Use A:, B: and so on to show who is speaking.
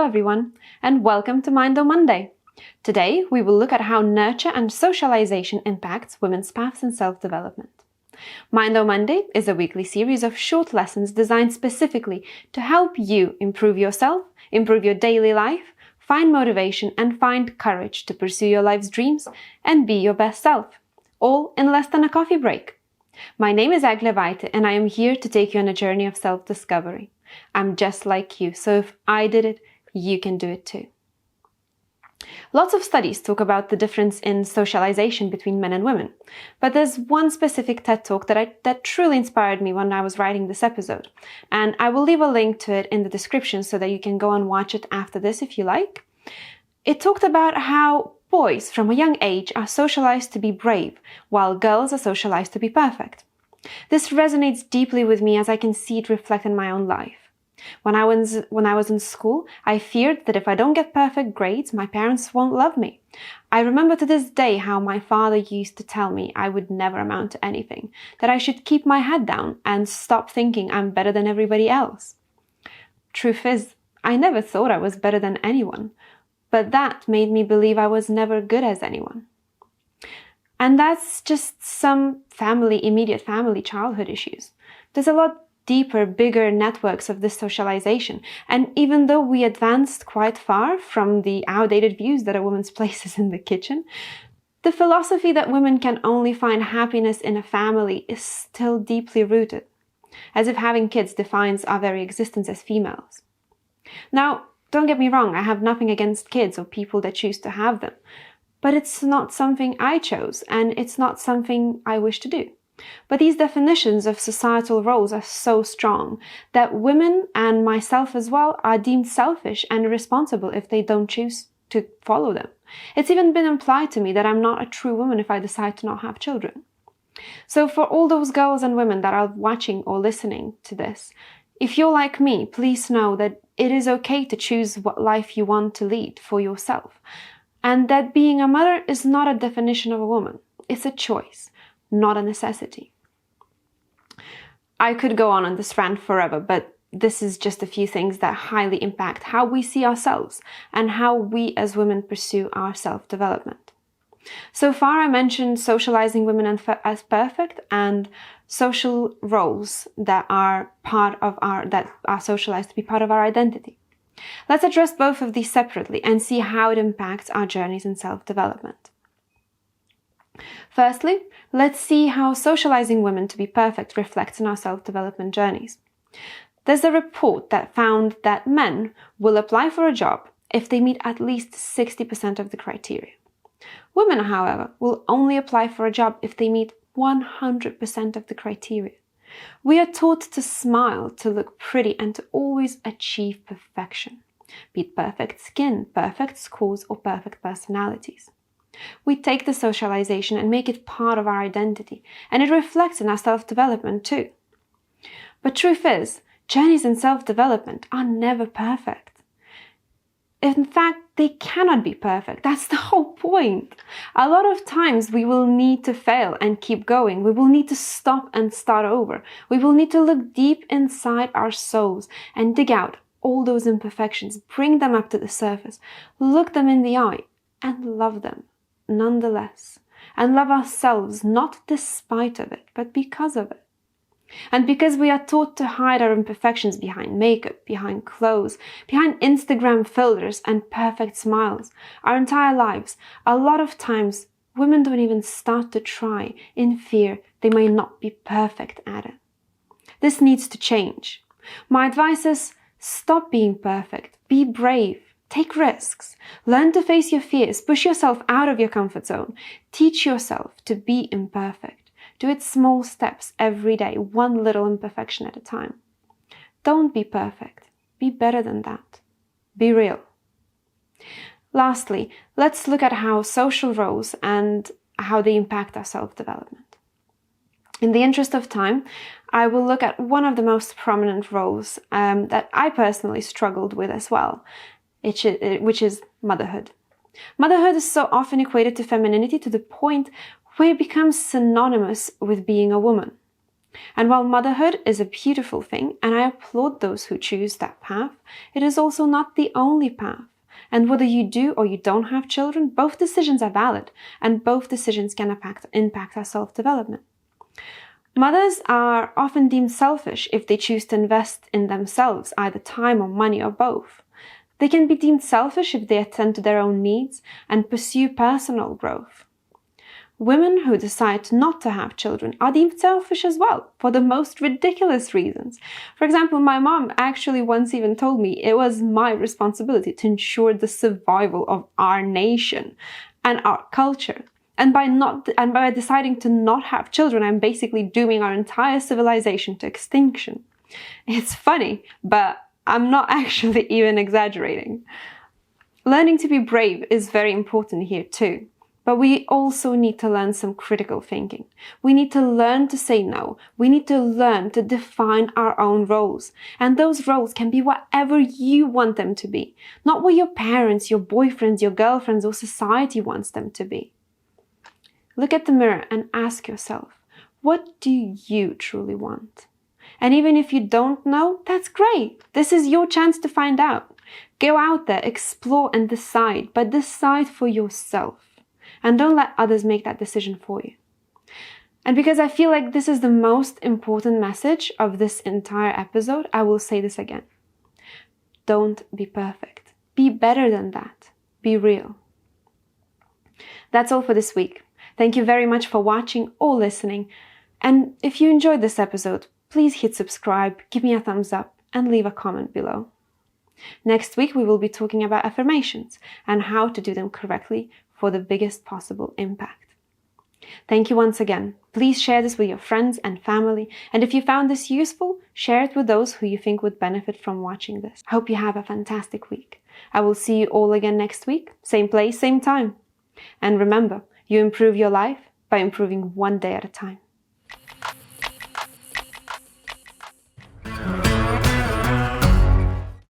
A: everyone, and welcome to Mind on Monday. Today, we will look at how nurture and socialization impacts women's paths in self-development. Mind on Monday is a weekly series of short lessons designed specifically to help you improve yourself, improve your daily life, find motivation, and find courage to pursue your life's dreams and be your best self, all in less than a coffee break. My name is Agla Vaite, and I am here to take you on a journey of self-discovery. I'm just like you, so if I did it, you can do it too. Lots of studies talk about the difference in socialization between men and women, but there's one specific TED Talk that truly inspired me when I was writing this episode, and I will leave a link to it in the description so that you can go and watch it after this if you like. It talked about how boys from a young age are socialized to be brave, while girls are socialized to be perfect. This resonates deeply with me as I can see it reflect in my own life. When I was in school, I feared that if I don't get perfect grades, my parents won't love me. I remember to this day how my father used to tell me I would never amount to anything, that I should keep my head down and stop thinking I'm better than everybody else. Truth is, I never thought I was better than anyone, but that made me believe I was never good as anyone. And that's just some immediate family childhood issues. There's a lot deeper, bigger networks of this socialization. And even though we advanced quite far from the outdated views that a woman's place is in the kitchen, the philosophy that women can only find happiness in a family is still deeply rooted, as if having kids defines our very existence as females. Now, don't get me wrong, I have nothing against kids or people that choose to have them. But it's not something I chose, and it's not something I wish to do. But these definitions of societal roles are so strong that women, and myself as well, are deemed selfish and irresponsible if they don't choose to follow them. It's even been implied to me that I'm not a true woman if I decide to not have children. So for all those girls and women that are watching or listening to this, if you're like me, please know that it is okay to choose what life you want to lead for yourself. And that being a mother is not a definition of a woman. It's a choice, not a necessity. I could go on this rant forever, but this is just a few things that highly impact how we see ourselves and how we as women pursue our self-development. So far, I mentioned socializing women as perfect and social roles that are socialized to be part of our identity. Let's address both of these separately and see how it impacts our journeys in self-development. Firstly, let's see how socializing women to be perfect reflects in our self-development journeys. There's a report that found that men will apply for a job if they meet at least 60% of the criteria. Women, however, will only apply for a job if they meet 100% of the criteria. We are taught to smile, to look pretty, and to always achieve perfection, be it perfect skin, perfect scores, or perfect personalities. We take the socialization and make it part of our identity, and it reflects in our self-development too. But truth is, journeys in self-development are never perfect. In fact, they cannot be perfect. That's the whole point. A lot of times we will need to fail and keep going. We will need to stop and start over. We will need to look deep inside our souls and dig out all those imperfections, bring them up to the surface, look them in the eye, and love them nonetheless. And love ourselves not despite of it, but because of it. And because we are taught to hide our imperfections behind makeup, behind clothes, behind Instagram filters and perfect smiles our entire lives, a lot of times women don't even start to try in fear they may not be perfect at it. This needs to change. My advice is stop being perfect, be brave, take risks, learn to face your fears, push yourself out of your comfort zone, teach yourself to be imperfect. Do it small steps every day, one little imperfection at a time. Don't be perfect. Be better than that. Be real. Lastly, let's look at how social roles and how they impact our self-development. In the interest of time, I will look at one of the most prominent roles that I personally struggled with as well, which is motherhood. Motherhood is so often equated to femininity to the point where it becomes synonymous with being a woman. And while motherhood is a beautiful thing, and I applaud those who choose that path, it is also not the only path. And whether you do or you don't have children, both decisions are valid, and both decisions can impact our self-development. Mothers are often deemed selfish if they choose to invest in themselves, either time or money or both. They can be deemed selfish if they attend to their own needs and pursue personal growth. Women who decide not to have children are deemed selfish as well, for the most ridiculous reasons. For example, my mom actually once even told me it was my responsibility to ensure the survival of our nation and our culture. And by deciding to not have children, I'm basically dooming our entire civilization to extinction. It's funny, but I'm not actually even exaggerating. Learning to be brave is very important here too. But we also need to learn some critical thinking. We need to learn to say no. We need to learn to define our own roles. And those roles can be whatever you want them to be, not what your parents, your boyfriends, your girlfriends, or society wants them to be. Look at the mirror and ask yourself, what do you truly want? And even if you don't know, that's great. This is your chance to find out. Go out there, explore and decide, but decide for yourself. And don't let others make that decision for you. And because I feel like this is the most important message of this entire episode, I will say this again. Don't be perfect. Be better than that. Be real. That's all for this week. Thank you very much for watching or listening. And if you enjoyed this episode, please hit subscribe, give me a thumbs up, and leave a comment below. Next week, we will be talking about affirmations and how to do them correctly for the biggest possible impact. Thank you once again. Please share this with your friends and family. And if you found this useful, share it with those who you think would benefit from watching this. I hope you have a fantastic week. I will see you all again next week. Same place, same time. And remember, you improve your life by improving one day at a time.